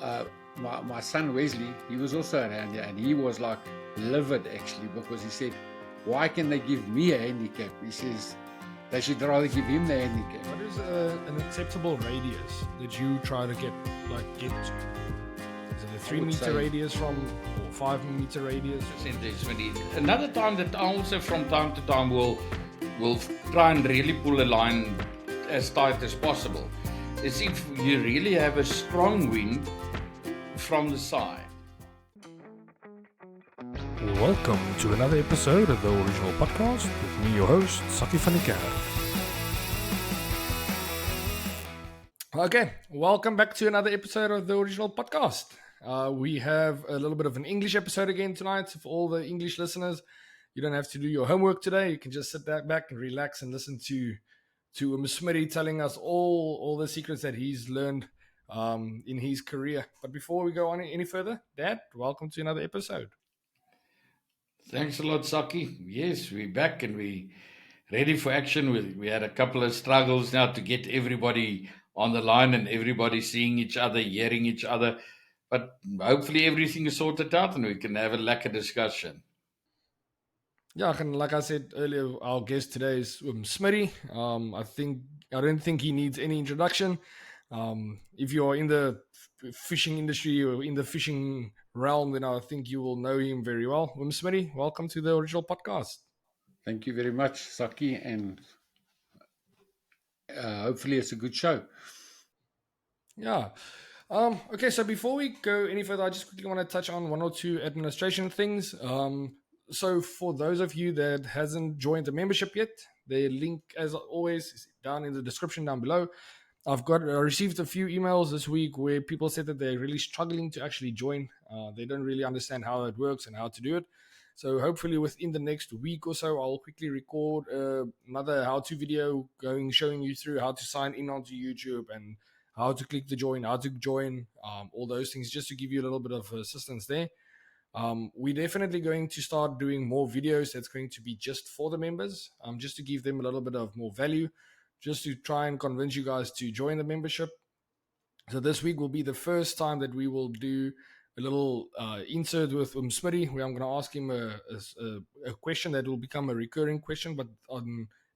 uh, my son Wesley, he was also a handy, and he was like livid actually, because he said, why can they give me a handicap? He says they should rather give him the handicap. What is an acceptable radius that you try to get to? Is it a 3 meter radius or 5 meter radius? Another time that also from time to time will try and really pull a line as tight as possible is if you really have a strong wind from the side. Welcome to another episode of the Original Podcast with me, your host, Smitty van Champion. Okay, welcome back to another episode of the Original Podcast. We have a little bit of an English episode again tonight. So for all the English listeners, you don't have to do your homework today. You can just sit back and relax and listen to Smitty telling us all the secrets that he's learned in his career. But before we go on any further, Dad, welcome to another episode. Thanks a lot, Saki. Yes, we're back and we're ready for action. We had a couple of struggles now to get everybody on the line and everybody seeing each other, hearing each other. But hopefully everything is sorted out and we can have a lekker discussion. Yeah, and like I said earlier, our guest today is Smitty. I don't think he needs any introduction. If you're in the fishing industry or in the fishing realm, then I think you will know him very well. Smitty, welcome to the Original Podcast. Thank you very much, Saki, and hopefully it's a good show. Yeah. Okay, so before we go any further, I just quickly want to touch on one or two administration things. So for those of you that hasn't joined the membership yet, the link, as always, is down in the description down below. I received a few emails this week where people said that they're really struggling to actually join. They don't really understand how it works and how to do it. So hopefully within the next week or so, I'll quickly record another how-to video showing you through how to sign in onto YouTube and how to click the join, how to join, all those things, just to give you a little bit of assistance there. We're definitely going to start doing more videos that's going to be just for the members, just to give them a little bit of more value, just to try and convince you guys to join the membership. So this week will be the first time that we will do a little insert with Smitty, where I'm going to ask him a question that will become a recurring question, but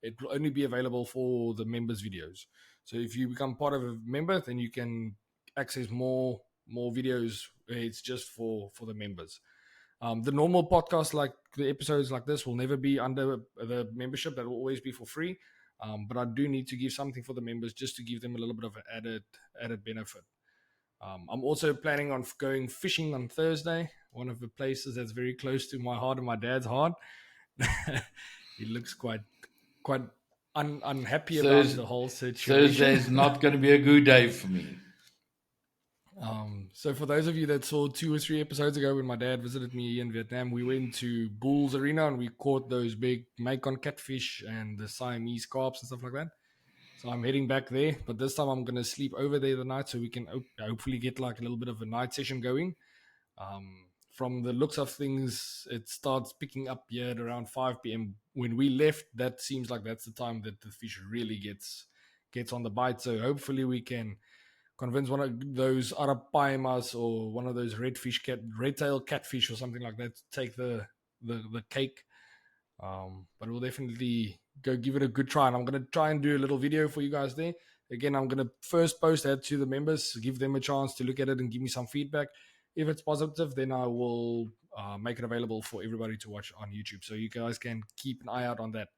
it will only be available for the members' videos. So if you become part of a member, then you can access more videos. It's just for the members. The normal podcast, like the episodes like this, will never be under the membership. That will always be for free. But I do need to give something for the members just to give them a little bit of an added benefit. I'm also planning on going fishing on Thursday, one of the places that's very close to my heart and my dad's heart. He looks quite unhappy about the whole situation. Thursday is not going to be a good day for me. So for those of you that saw 2 or 3 episodes ago when my dad visited me in Vietnam, we went to Bull's Arena and we caught those big Macon catfish and the Siamese carps and stuff like that. So I'm heading back there, but this time I'm going to sleep over there the night so we can hopefully get like a little bit of a night session going. From the looks of things, it starts picking up here at around 5 p.m. When we left, that seems like that's the time that the fish really gets on the bite. So hopefully we can convince one of those Arapaimas or one of those red-tail catfish or something like that to take the cake. But we'll definitely go give it a good try. And I'm going to try and do a little video for you guys there. Again, I'm going to first post that to the members, give them a chance to look at it and give me some feedback. If it's positive, then I will make it available for everybody to watch on YouTube. So you guys can keep an eye out on that.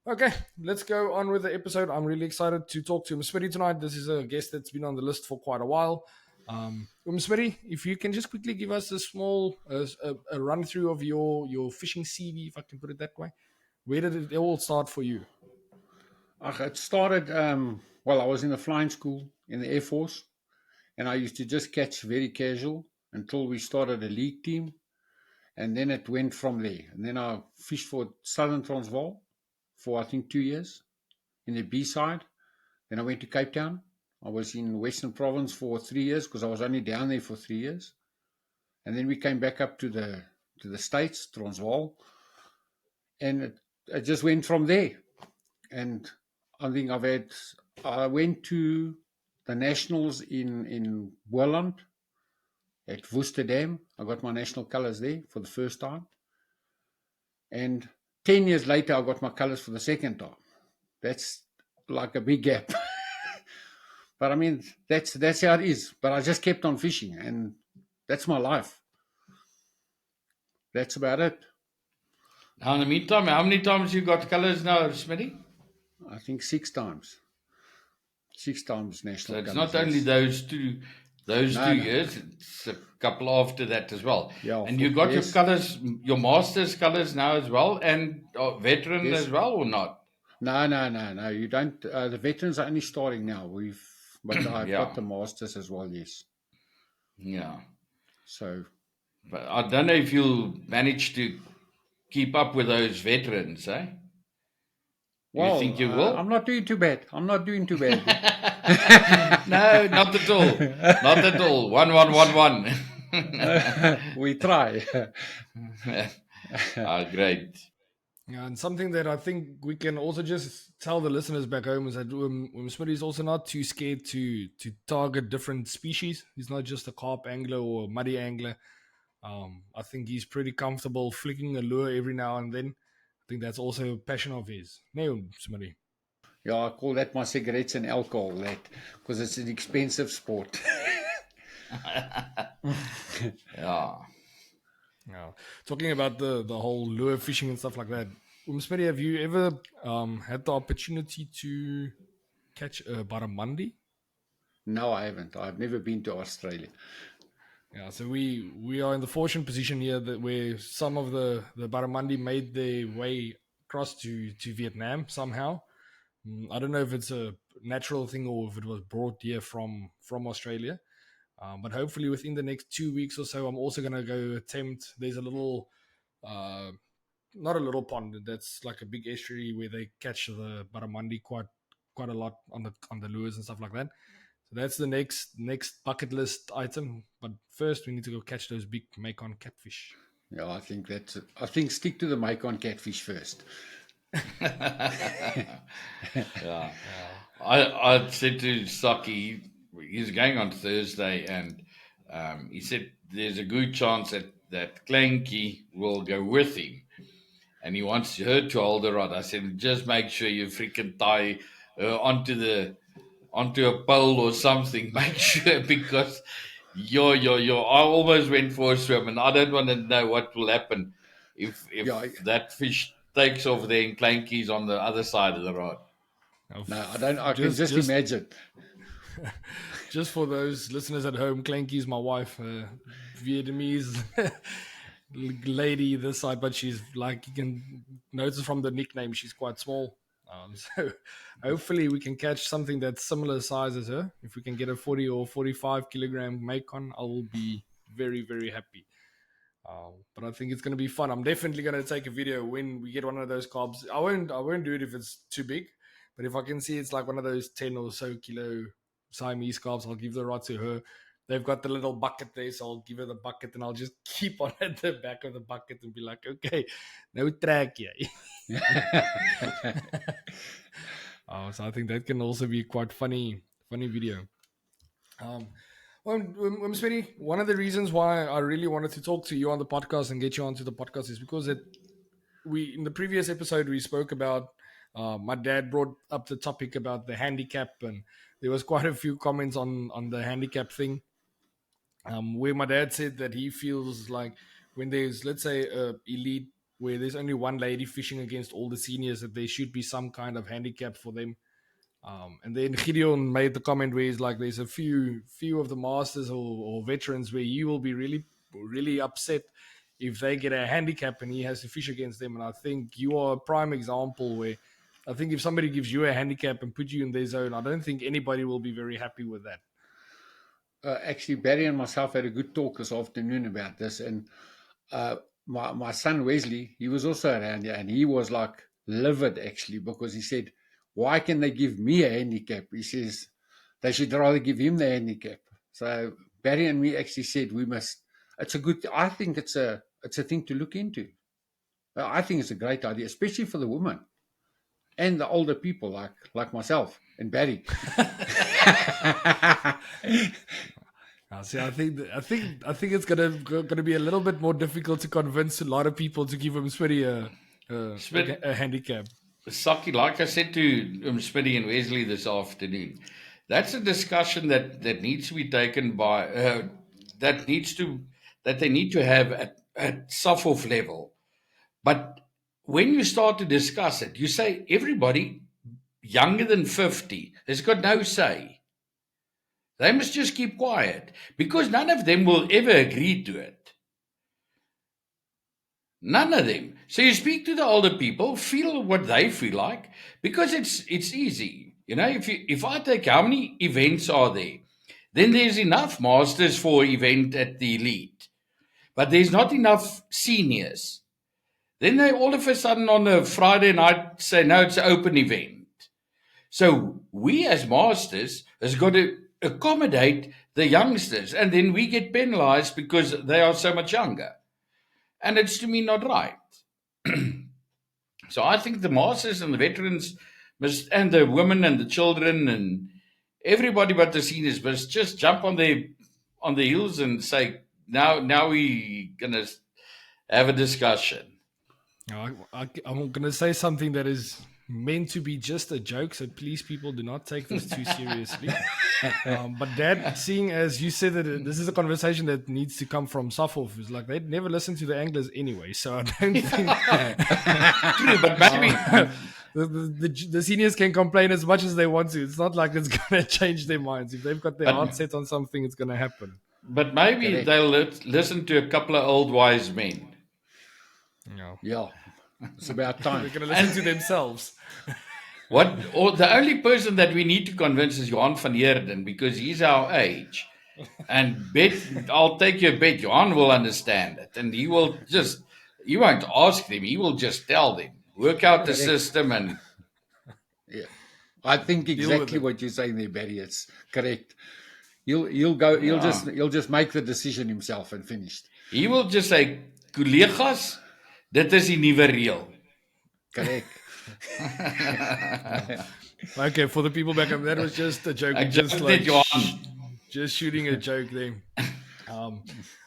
Okay, let's go on with the episode. I'm really excited to talk to Smitty tonight. This is a guest that's been on the list for quite a while. Smitty, if you can just quickly give us a small a run through of your fishing CV, if I can put it that way. Where did it all start for you? It started, I was in the flying school in the Air Force, and I used to just catch very casual until we started a league team, and then it went from there. And then I fished for Southern Transvaal for, I think, 2 years in the B side. Then I went to Cape Town. I was in Western Province for 3 years because I was only down there for 3 years. And then we came back up to the States, Transvaal, and it just went from there. And I think I went to the Nationals in Boland at Worcester Dam. I got my national colours there for the first time. And 10 years later, I got my colours for the second time. That's like a big gap. But I mean, that's how it is. But I just kept on fishing, and that's my life. That's about it. Now, in the meantime, how many times you got colours now, Smitty? I think 6 times. 6 times So national it's colours. not only yes. those two No. years, it's a couple after that as well. Yeah, And you got your yes. colours, your master's colours now as well, and veteran Yes. as well, or not? No. You don't. The veterans are only starting now. But I've Yeah. got the masters as well. Yes. Yeah. So But I don't know if you'll manage to keep up with those veterans, eh? Do you think you will? I'm not doing too bad. No, not at all. Not at all. 1111. We try. Great. Yeah, and something that I think we can also just tell the listeners back home is that Smitty is also not too scared to target different species. He's not just a carp angler or muddy angler. I think he's pretty comfortable flicking a lure every now and then. I think that's also a passion of his. No, Smitty. Yeah, I call that my cigarettes and alcohol, because it's an expensive sport. Yeah. Yeah. Talking about the whole lure fishing and stuff like that. Smitty, have you ever had the opportunity to catch a barramundi? No, I haven't. I've never been to Australia. Yeah, so we are in the fortunate position here that where some of the barramundi made their way across to Vietnam somehow. I don't know if it's a natural thing or if it was brought here from Australia. But hopefully within the next 2 weeks or so, I'm also going to go attempt. There's a little, not a little pond. That's like a big estuary where they catch the barramundi quite a lot on the lures and stuff like that. So that's the next bucket list item. But first, we need to go catch those big Macon catfish. Yeah, I think stick to the Macon catfish first. Yeah. I said to Saki, he's going on Thursday, and he said there's a good chance that Clanky will go with him, and he wants her to hold the rod. I said, just make sure you freaking tie her onto a pole or something. Make sure, because I almost went for a swim, and I don't want to know what will happen if that fish takes off there and Clanky's on the other side of the rod. No, I don't. I can just imagine. Just for those listeners at home, Clanky is my wife, Vietnamese lady this side, but she's like, you can notice from the nickname, she's quite small. So hopefully we can catch something that's similar size as her. If we can get a 40 or 45 kilogram Macon, I will be very, very happy. But I think it's going to be fun. I'm definitely going to take a video when we get one of those carbs. I won't do it if it's too big, but if I can see it's like one of those 10 or so kilo Siamese carbs, I'll give the rod to her. They've got the little bucket there, so I'll give her the bucket and I'll just keep on at the back of the bucket and be like, okay, no track here. So I think that can also be quite funny video. Smitty, one of the reasons why I really wanted to talk to you on the podcast and get you onto the podcast is because in the previous episode we spoke about my dad brought up the topic about the handicap, and there was quite a few comments on the handicap thing, where my dad said that he feels like when there's, let's say, a elite where there's only one lady fishing against all the seniors, that there should be some kind of handicap for them. And then Gideon made the comment where he's like, there's a few of the masters or veterans where you will be really, really upset if they get a handicap and he has to fish against them. And I think you are a prime example where I think if somebody gives you a handicap and put you in their zone, I don't think anybody will be very happy with that. Actually, Barry and myself had a good talk this afternoon about this, and my son Wesley, he was also around here, and he was like livid actually, because he said, why can they give me a handicap? He says they should rather give him the handicap. So Barry and me actually said I think it's a thing to look into. I think it's a great idea, especially for the women and the older people like myself and Barry. See, I think it's gonna be a little bit more difficult to convince a lot of people to give Smitty a handicap. Saki, like I said to Smitty and Wesley this afternoon, that's a discussion that needs to be taken by that they need to have at sub-off level. But when you start to discuss it, you say everybody younger than 50 has got no say. They must just keep quiet because none of them will ever agree to it. None of them. So you speak to the older people, feel what they feel like, because it's easy. You know, if I take how many events are there, then there's enough masters for event at the elite, but there's not enough seniors. Then they all of a sudden on a Friday night say, no, it's an open event. So we as masters has got to accommodate the youngsters, and then we get penalized because they are so much younger. And it's to me not right. So I think the masters and the veterans must, and the women and the children and everybody but the seniors must just jump on the heels and say, now we gonna have a discussion. I'm gonna say something that is meant to be just a joke, so please, people, do not take this too seriously. But Dad, seeing as you said that this is a conversation that needs to come from Suffolk, is like they'd never listen to the anglers anyway, so I don't think True, but maybe the seniors can complain as much as they want to. It's not like it's gonna change their minds. If they've got their heart set on something, it's gonna happen. But maybe they'll listen to a couple of old wise men. Yeah. It's about time. They're going to listen to themselves. The only person that we need to convince is Johan van Heerden, because he's our age. And I'll take your bet, Johan will understand it. And you won't ask them, he will just tell them. Work out the system and... Yeah. I think exactly what you're saying there, Barry. It's correct. He'll just make the decision himself and finished. He will just say, collega's, dit is die nuwe reël. Correct. Okay, for the people back home, that was just a joke. Just shooting a joke there.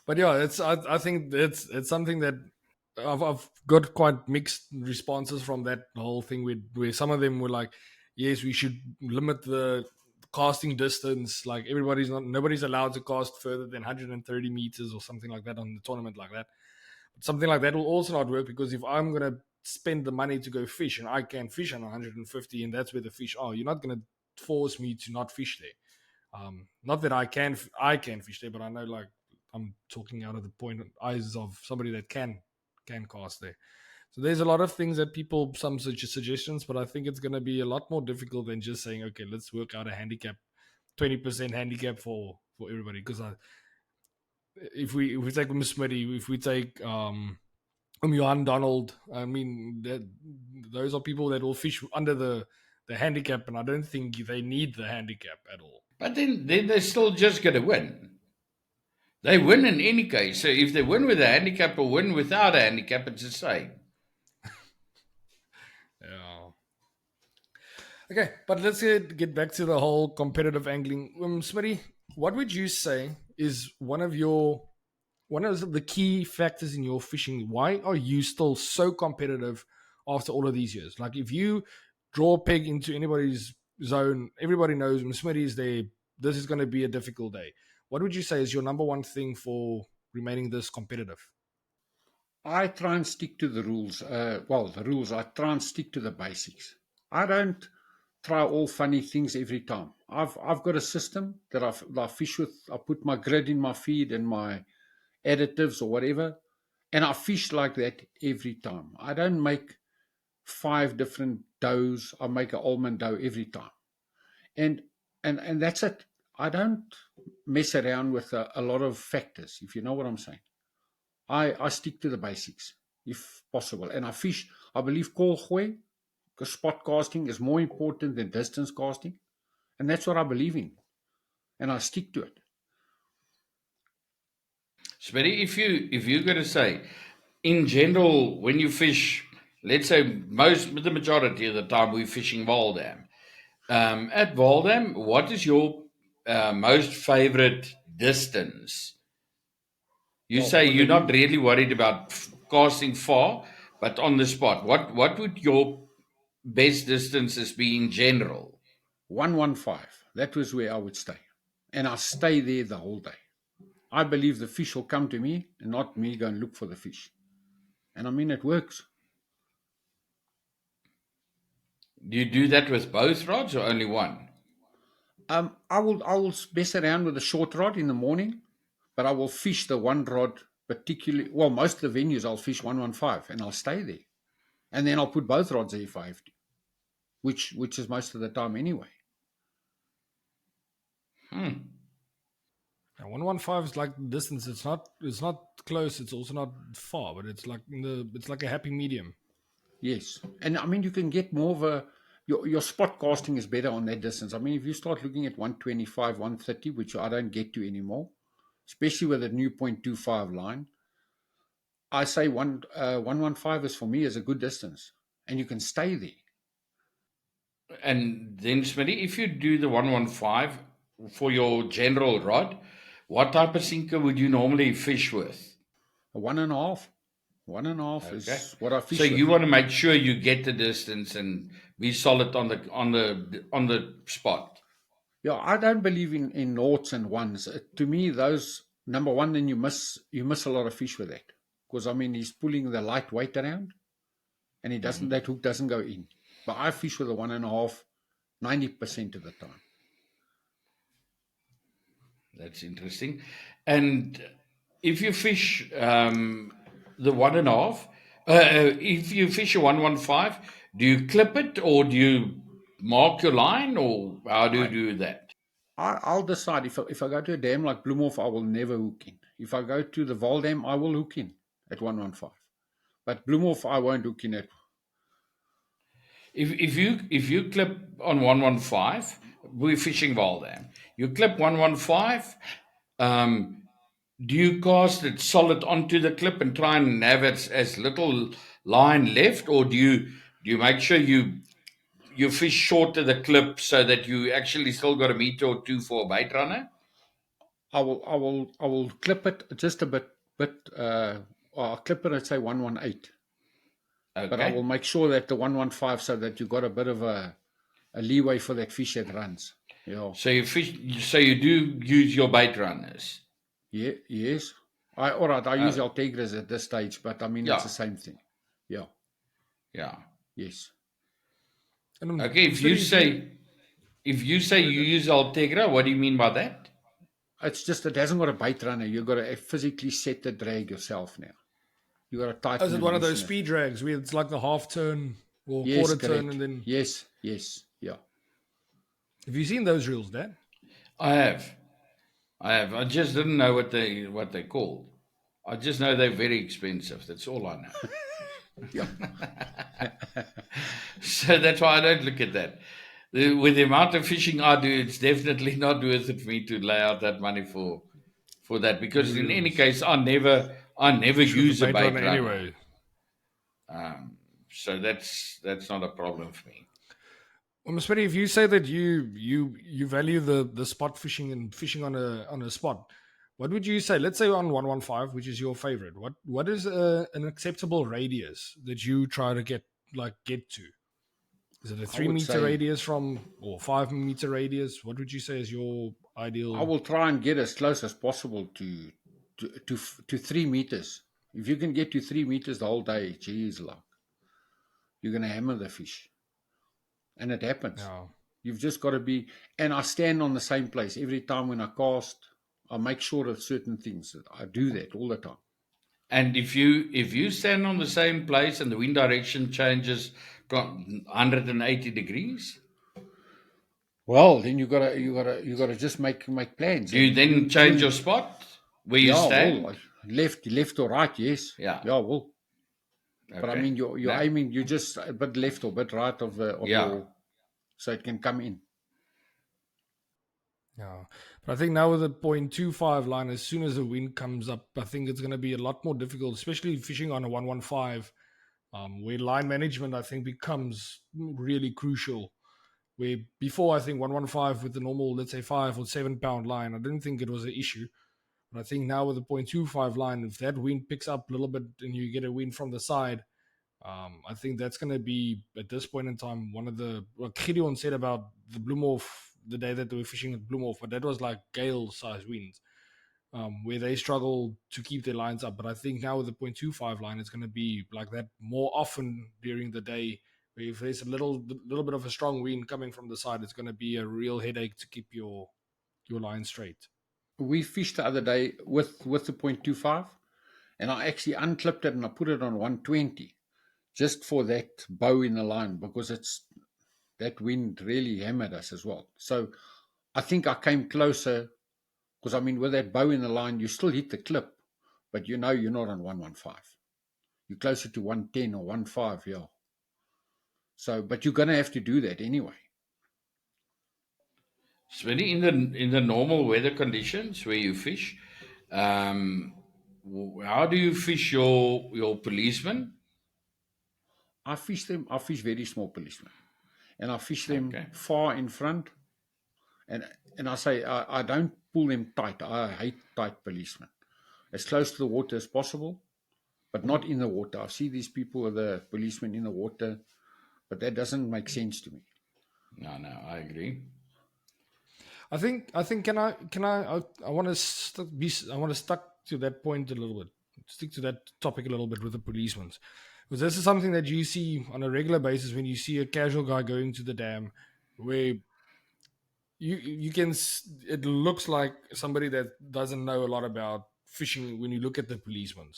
But yeah, I think it's something that I've got quite mixed responses from that whole thing where some of them were like, yes, we should limit the casting distance. Like nobody's allowed to cast further than 130 meters or something like that on the tournament like that. Something like that will also not work, because if I'm going to spend the money to go fish and I can fish on 150 and that's where the fish are, you're not going to force me to not fish there. Not that I can fish there, but I know, like, I'm talking out of the point of eyes of somebody that can cast there. So there's a lot of things that some suggestions, but I think it's going to be a lot more difficult than just saying, okay, let's work out a handicap, 20% handicap for everybody. Because if we take Smitty, if we take Johan Donald, I mean, those are people that will fish under the handicap, and I don't think they need the handicap at all. But then they're still just going to win. They win in any case. So if they win with a handicap or win without a handicap, it's the same. Yeah. Okay, but let's get back to the whole competitive angling. Smitty, what would you say is one of the key factors in your fishing? Why are you still so competitive after all of these years? Like, if you draw a peg into anybody's zone, everybody knows when Smitty is there, this is going to be a difficult day. What would you say is your number one thing for remaining this competitive? I try and stick to the rules. The rules, I try and stick to the basics. I don't try all funny things every time. I've got a system that I fish with. I put my grid in my feed and my additives or whatever, and I fish like that every time. I don't make 5 different does. I make an almond doe every time, and that's it. I don't mess around with a lot of factors, if you know what I'm saying. I stick to the basics if possible, and I fish. I believe Papgooi, because spot casting is more important than distance casting, and that's what I believe in, and I stick to it. Smitty, if you're going to say, in general, when you fish, let's say the majority of the time we're fishing Waldam. At Waldam, what is your most favorite distance? You Well, say for you're the not really worried about casting far, but on the spot. What would your best distances be in general? 115, that was where I would stay. And I stay there the whole day. I believe the fish will come to me and not me go and look for the fish. And I mean, it works. Do you do that with both rods or only one? I will mess around with a short rod in the morning, but I will fish the one rod particularly. Well, most of the venues I'll fish 115 and I'll stay there. And then I'll put both rods there if I have to, which is most of the time anyway. Now, 115 is like distance. It's not close. It's also not far, but it's like it's like a happy medium. Yes. And I mean, you can get more of your spot casting is better on that distance. I mean, if you start looking at 125, 130, which I don't get to anymore, especially with a new 0.25 line, I say 115 is for me is a good distance, and you can stay there. And then, Smitty, if you do the 115 for your general rod, what type of sinker would you normally fish with? A 1.5. 1.5 Okay. is what I fish So with. you want to make sure you get the distance and be solid on the spot. Yeah, I don't believe in noughts and ones. To me, those number one, then you miss a lot of fish with that, because I mean he's pulling the light weight around, and he doesn't that hook doesn't go in. But I fish with a 1.5, 90% of the time. That's interesting. And if you fish the 1.5, if you fish a 115, do you clip it or do you mark your line, or how do you I do that? I'll decide if I go to a dam like Bloemhof, I will never hook in. If I go to the Val Dam, I will hook in at 115. But Bloemhof, I won't hook in at. If you clip on 115, we're fishing Valdam. You clip 115. Um, do you cast it solid onto the clip and try and have it as little line left, or do you make sure you fish short of the clip so that you actually still got a meter or two for a bait runner? I will clip it just a bit. I'll clip it at say 118. But I will Okay. make sure that the 115 so that you got a bit of a leeway for that fish that runs. Yeah. So you do use your bait runners. Yeah, yes. All right, I use Oh, Altegras at this stage, but I mean it's yeah, the same thing. Yeah. yeah. Yes. And Okay. If you Smitty, say if you say you use Altegra, what do you mean by that? It's just it hasn't got a bait runner. You've got to physically set the drag yourself now. You got to is tighten it and one of those loosen it. speed drags where it's like the half turn or Yes, quarter turn, correct. and then Yes, yes, yeah. have you seen those reels, Dad? I have. I have. I just didn't know what they called. I just know they're very expensive. That's all I know. Yeah. So that's why I don't look at that. With the amount of fishing I do, it's definitely not worth it for me to lay out that money for that, The because in any reels. case, I never Fish with the use a bait bait runner runner. anyway. So that's not a problem for me. Well, Smitty, if you say that you value the spot fishing and fishing on a spot, what would you say? Let's say on 115, which is your favorite. What is an acceptable radius that you try to get to? Is it a I 3 would meter say radius or 5 meter radius? What would you say is your I ideal? will try and get as close as possible to 3 meters. If you can get to 3 meters the whole day, geez, luck, you're going to hammer the fish, and it happens. Yeah. You've just got to be. And I stand on the same place every time when I cast. I make sure of certain things. I do that all the time. And if you stand on the same place and the wind direction changes 180 degrees, Well, then you gotta just make plans. do you And then change your spot where you yeah, well, stand? left or right, yes, Yeah. yeah, well. But I Okay. mean, you're No. aiming. You just a bit left or a bit right of Yeah. your, so it can come in. Yeah. But I think now with the 0.25 line, as soon as the wind comes up, I think it's going to be a lot more difficult, especially fishing on a 115, where line management, I think, becomes really crucial. Where before, I think 115 with the normal, let's say 5 or 7 pound line, I didn't think it was an issue. But I think now with the 0.25 line, if that wind picks up a little bit and you get a wind from the side, I think that's going to be, at this point in time, one of the, what Gideon said about the Bloemhof, the day that they were fishing at Bloemhof, but that was like gale-sized winds, where they struggle to keep their lines up. But I think now with the 0.25 line, it's going to be like that more often during the day, where if there's a little bit of a strong wind coming from the side, it's going to be a real headache to keep your line straight. We fished the other day with the 0.25, and I actually unclipped it and I put it on 120 just for that bow in the line, because that wind really hammered us as well. So I think I came closer, because I mean, with that bow in the line, you still hit the clip, but you're not on 115. You're closer to 110 or 1.5, yeah. So, but you're going to have to do that anyway. Smitty, in the normal weather conditions where you fish, how do you fish your policemen? I fish very small policemen, and I fish them Okay. far in front, and I say I don't pull them tight. I hate tight policemen. As close to the water as possible, but not in the water. I see these people with the policemen in the water, but that doesn't make sense to me. No, I agree. I think I want to stuck to that point a little bit, stick to that topic a little bit with the policemen, because this is something that you see on a regular basis when you see a casual guy going to the dam, where you can, it looks like somebody that doesn't know a lot about fishing when you look at the policemen.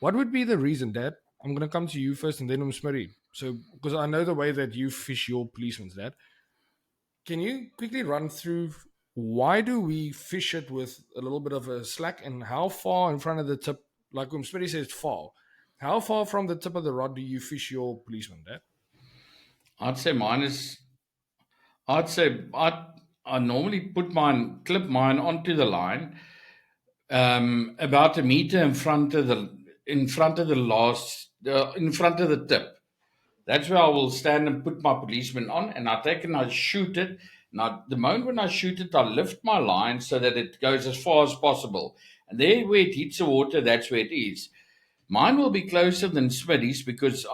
What would be the reason, Dad? I'm going to come to you first and then Smitty. So, because I know the way that you fish your policemen, Dad. Can you quickly run through why do we fish it with a little bit of a slack, and how far in front of the tip, like when Smitty says far, how far from the tip of the rod do you fish your policeman, Dad? I'd say I normally clip mine onto the line, about a meter in front of the tip. That's where I will stand and put my policeman on, and I shoot it. Now, the moment when I shoot it, I lift my line so that it goes as far as possible. And there where it hits the water, that's where it is. Mine will be closer than Smitty's, because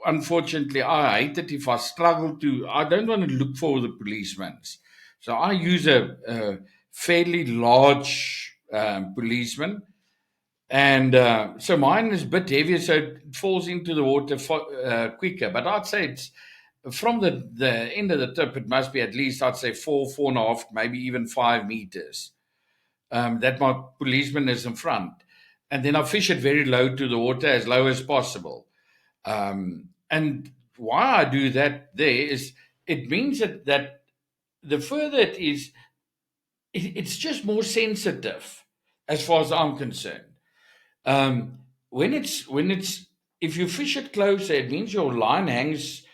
unfortunately, I hate it if I I don't want to look for the policemen. So I use a fairly large policeman. And so mine is a bit heavier, so it falls into the water quicker. But I'd say it's from the end of the tip, it must be at least, I'd say 4.5, maybe even 5 meters, that my policeman is in front. And then I fish it very low to the water, as low as possible. And why I do that there is, it means that the further it is, it's just more sensitive as far as I'm concerned. When it's if you fish it closer, it means your line hangs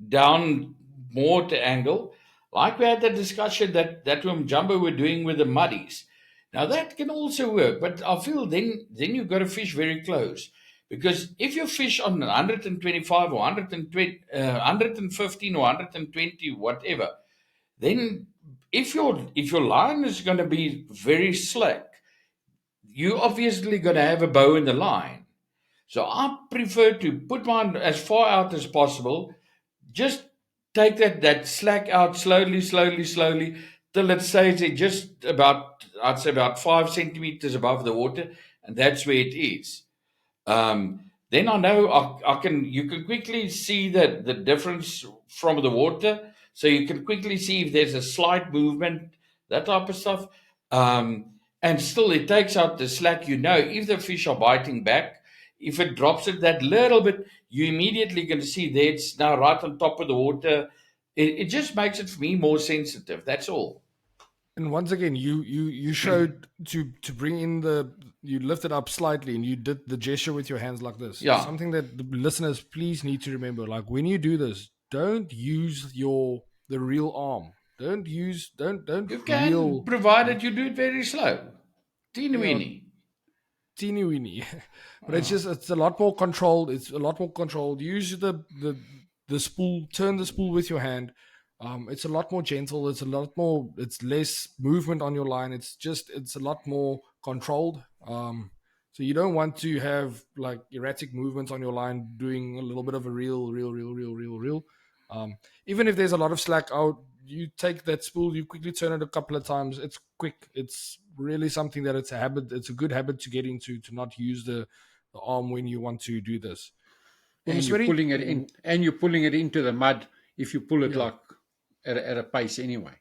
down more to angle. Like we had the discussion that Jumbo were doing with the muddies. Now that can also work, but I feel then you've got to fish very close, because if you fish on 125 or 120, 115 or 120, whatever, then if your line is going to be very slick, you obviously going to have a bow in the line. So I prefer to put mine as far out as possible. Just take that slack out slowly, till it stays just about, I'd say about 5 centimeters above the water, and that's where it is. Then I know you can quickly see the difference from the water. So you can quickly see if there's a slight movement, that type of stuff. And still it takes out the slack. If the fish are biting back, if it drops it that little bit, you immediately going to see that it's now right on top of the water. It just makes it, for me, more sensitive. That's all. And once again, you showed to bring in you lifted up slightly and you did the gesture with your hands like this. Yeah. Something that the listeners please need to remember. Like when you do this, don't use the real arm. Don't You can, reel, provided you do it very slow. Teeny weeny. teeny weeny. But it's a lot more controlled. It's a lot more controlled. Use the spool, turn the spool with your hand. It's a lot more gentle. It's less movement on your line. It's a lot more controlled. So you don't want to have like erratic movements on your line, doing a little bit of a reel. Even if there's a lot of slack out, you take that spool, you quickly turn it a couple of times. It's quick. It's really something that it's a habit. It's a good habit to get into, to not use the arm when you want to do this. And you're pulling it in, and you're pulling it into the mud if you pull it like at a pace anyway.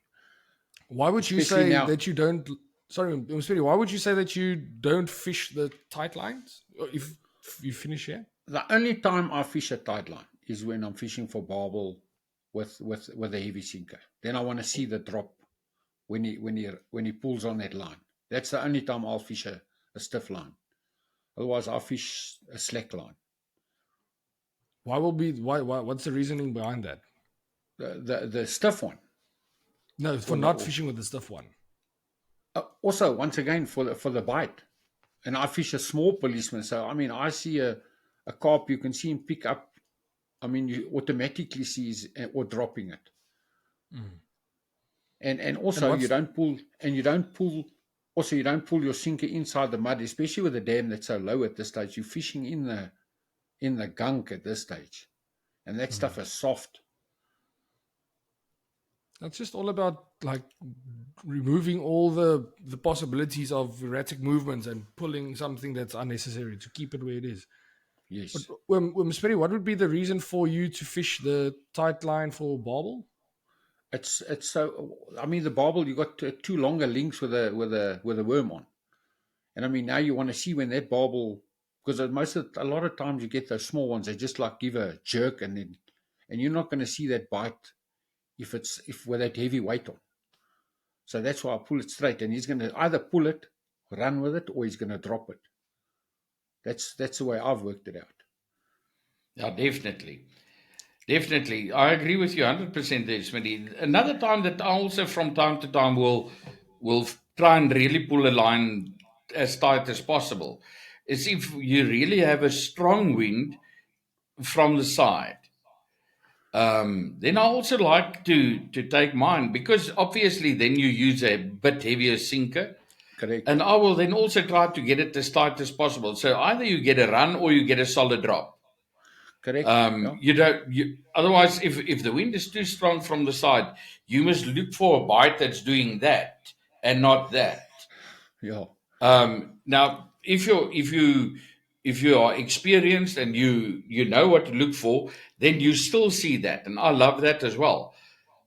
Why would you say that you don't? Sorry, Smitty, why would you say that you don't fish the tight lines if you finish here? The only time I fish a tight line is when I'm fishing for barbel with a heavy sinker. Then I want to see the drop when he pulls on that line. That's the only time I'll fish a stiff line. Otherwise, I'll fish a slack line. Why? What's the reasoning behind that? The stiff one. No, for not fishing with the stiff one. Also, once again, for the bite. And I fish a small policeman, so I mean, I see a carp, you can see him pick up. I mean, you automatically see or dropping it. And also you don't pull your sinker inside the mud, especially with the dam that's so low at this stage. You're fishing in the gunk at this stage, and that stuff is soft. That's just all about like removing all the possibilities of erratic movements and pulling something that's unnecessary to keep it where it is. Yes. But Smitty, what would be the reason for you to fish the tight line for barbel? It's so. I mean, the barbel, you got two longer links with a worm on, and I mean now you want to see when that barbel, because a lot of times you get those small ones, they just like give a jerk and you're not going to see that bite if with that heavy weight on. So that's why I pull it straight, and he's going to either pull it, run with it, or he's going to drop it. That's the way I've worked it out. Yeah, definitely. I agree with you 100% there, Smitty. Another time that I also from time to time will try and really pull a line as tight as possible is if you really have a strong wind from the side. Then I also like to take mine, because obviously then you use a bit heavier sinker. Correct. And I will then also try to get it as tight as possible. So either you get a run or you get a solid drop. Correct. Otherwise, if the wind is too strong from the side, you must look for a bite that's doing that and not that. Yeah. Now, if you are experienced and you know what to look for, then you still see that, and I love that as well.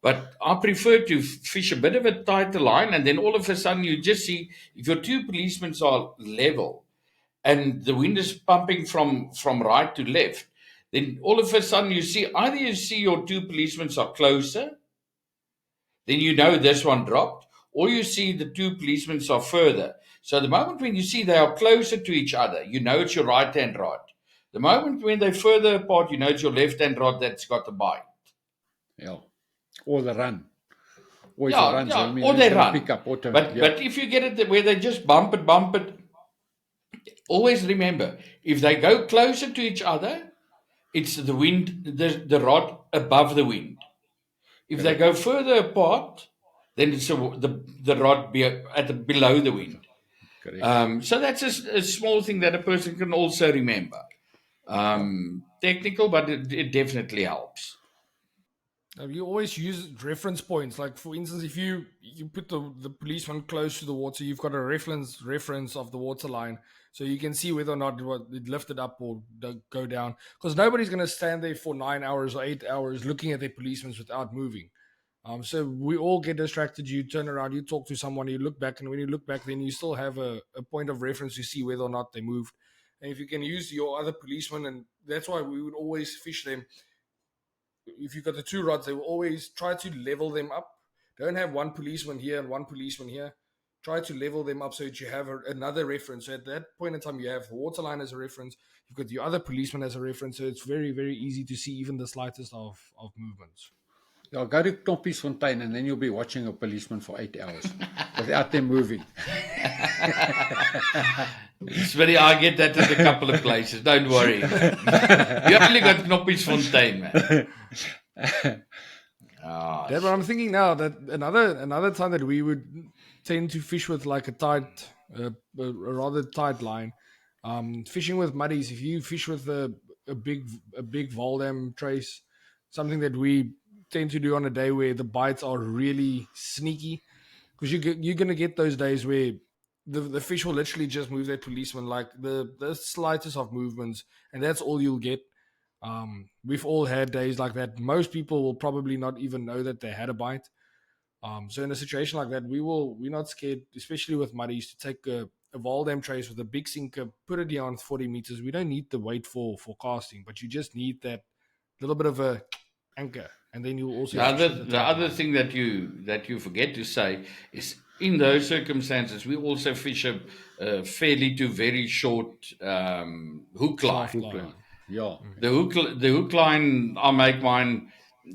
But I prefer to fish a bit of a tighter line, and then all of a sudden you just see if your two policemen are level and the wind is pumping from right to left, then all of a sudden you see either your two policemen are closer, then you know this one dropped, or you see the two policemen are further. So the moment when you see they are closer to each other, you know it's your right-hand rod. The moment when they're further apart, you know it's your left-hand rod that's got the bite. Yeah. Or the run. Or they run. Pick up, but if you get it where they just bump it, always remember, if they go closer to each other, it's the wind, the rod above the wind. If they go further apart, then it's the rod below the wind. Correct. So that's a small thing that a person can also remember. Technical, but it definitely helps. You always use reference points. Like, for instance, if you put the policeman close to the water, you've got a reference of the water line, so you can see whether or not it lifted up or go down. Because nobody's going to stand there for 9 hours or 8 hours looking at their policemen without moving. So we all get distracted. You turn around, you talk to someone, you look back, and when you look back, then you still have a point of reference to see whether or not they moved. And if you can use your other policemen, and that's why we would always fish them. If you've got the two rods, they will always try to level them up. Don't have one policeman here and one policeman here. Try to level them up so that you have another reference. So at that point in time, you have the water line as a reference. You've got your other policeman as a reference. So it's very, very easy to see even the slightest of movements. Yeah, go to Knoppiesfontein and then you'll be watching a policeman for 8 hours without them moving. Smitty, I get that at a couple of places. Don't worry. You only got Knoppiesfontein, man. Ah, That's what I'm thinking now. That another time that we would tend to fish with like a rather tight line. Fishing with muddies. If you fish with a big Valdam trace, something that we tend to do on a day where the bites are really sneaky, because you're gonna get those days where the fish will literally just move their policeman like the slightest of movements, and that's all you'll get. We've all had days like that. Most people will probably not even know that they had a bite. So in a situation like that, we're not scared, especially with muddies, to take a Valdam trace with a big sinker, put it down 40 meters. We don't need the weight for casting, but you just need that little bit of a anchor, and then you'll also fish with the other thing that you forget to say is in those circumstances we also fish a fairly to very short hook line. soft line. Yeah. The hook line, I make mine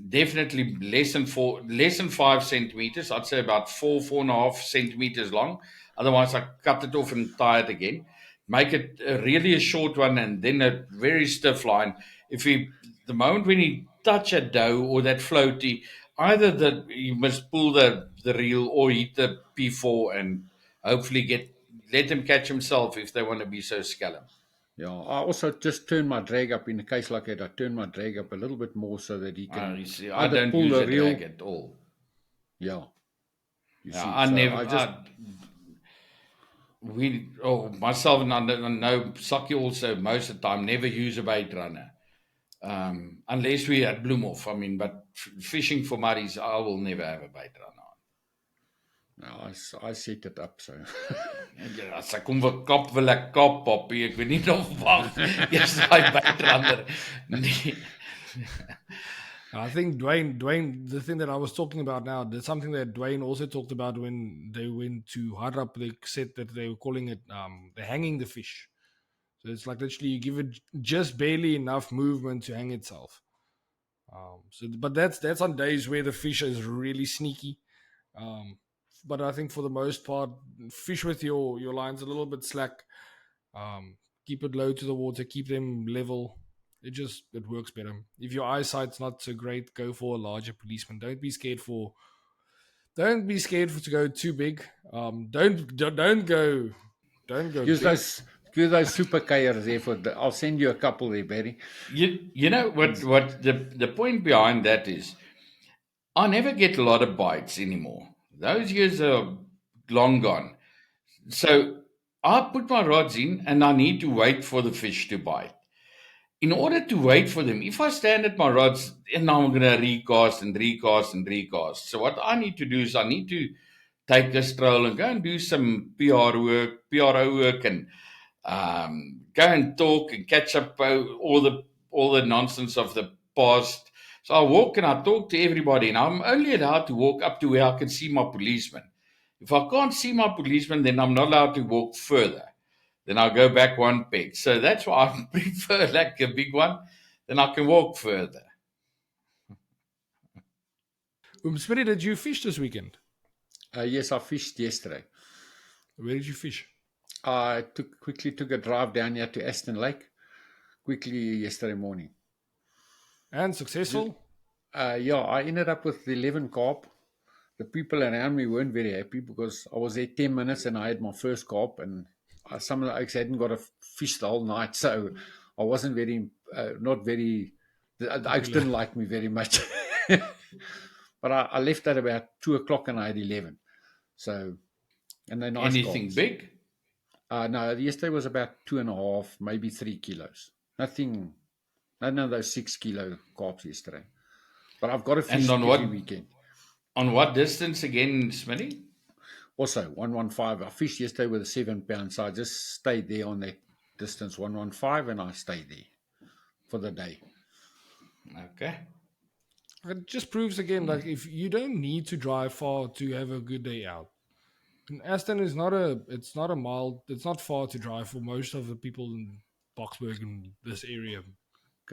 definitely less than 5 centimeters. I'd say about 4.5 centimeters long. Otherwise, I cut it off and tie it again. Make it really a short one, and then a very stiff line. The moment when you touch a dough or that floaty, either you must pull the reel or hit the P4 and hopefully let him catch himself if they want to be so scallop. Yeah, I also just turn my drag up in a case like that. I turn my drag up a little bit more so that he can You see, I either don't pull use the a reel. drag at all. Yeah, you Yeah, see. I So never. I just Myself and I know Saki also most of the time never use a bait runner, unless we at Bloemhof. I mean, but fishing for muddies, I will never have a bait runner on. no, I set it up so. Ja, as ek kom vir kap wil ek kap, papi. Ek weet nie nog wag. Eers daai bait runner. Nee. I think Dwayne, the thing that I was talking about now, there's something that Dwayne also talked about when they went to Harap. They said that they were calling it the hanging the fish. So it's like literally you give it just barely enough movement to hang itself. But that's on days where the fish is really sneaky. But I think for the most part, fish with your lines a little bit slack. Keep it low to the water, keep them level. It works better. If your eyesight's not so great, go for a larger policeman. Don't be scared to go too big. Don't go Use big. those super kayers there I'll send you a couple there, Barry. You know what the point behind that is, I never get a lot of bites anymore. Those years are long gone. So I put my rods in and I need to wait for the fish to bite. In order to wait for them, if I stand at my rods and now I'm going to recast and recast and recast. So what I need to do is I need to take a stroll and go and do some PRO work, and go and talk and catch up all the nonsense of the past. So I walk and I talk to everybody, and I'm only allowed to walk up to where I can see my policeman. If I can't see my policeman, then I'm not allowed to walk further. Then I'll go back one peg. So that's why I prefer like a big one. Then I can walk further. Smitty, did you fish this weekend? Yes, I fished yesterday. Where did you fish? I quickly took a drive down here to Aston Lake, quickly yesterday morning. And successful? Yeah, I ended up with 11 carp. The people around me weren't very happy because I was there 10 minutes and I had my first carp, and some of the oaks hadn't got a fish the whole night, so I wasn't not very, the oaks didn't like me very much. But I left at about 2 o'clock and I had 11. So, and they're nice Anything carps. big? No, yesterday was about 2.5, maybe 3 kilos. None of those 6 kilo carps yesterday. But I've got a fish every weekend. On what distance again, Smitty? Also, 115. I fished yesterday with a 7 pound, so I just stayed there on that distance, 115, and I stayed there for the day. Okay. It just proves again, like, if you don't need to drive far to have a good day out. And Aston is it's not far to drive for most of the people in Boksburg and this area.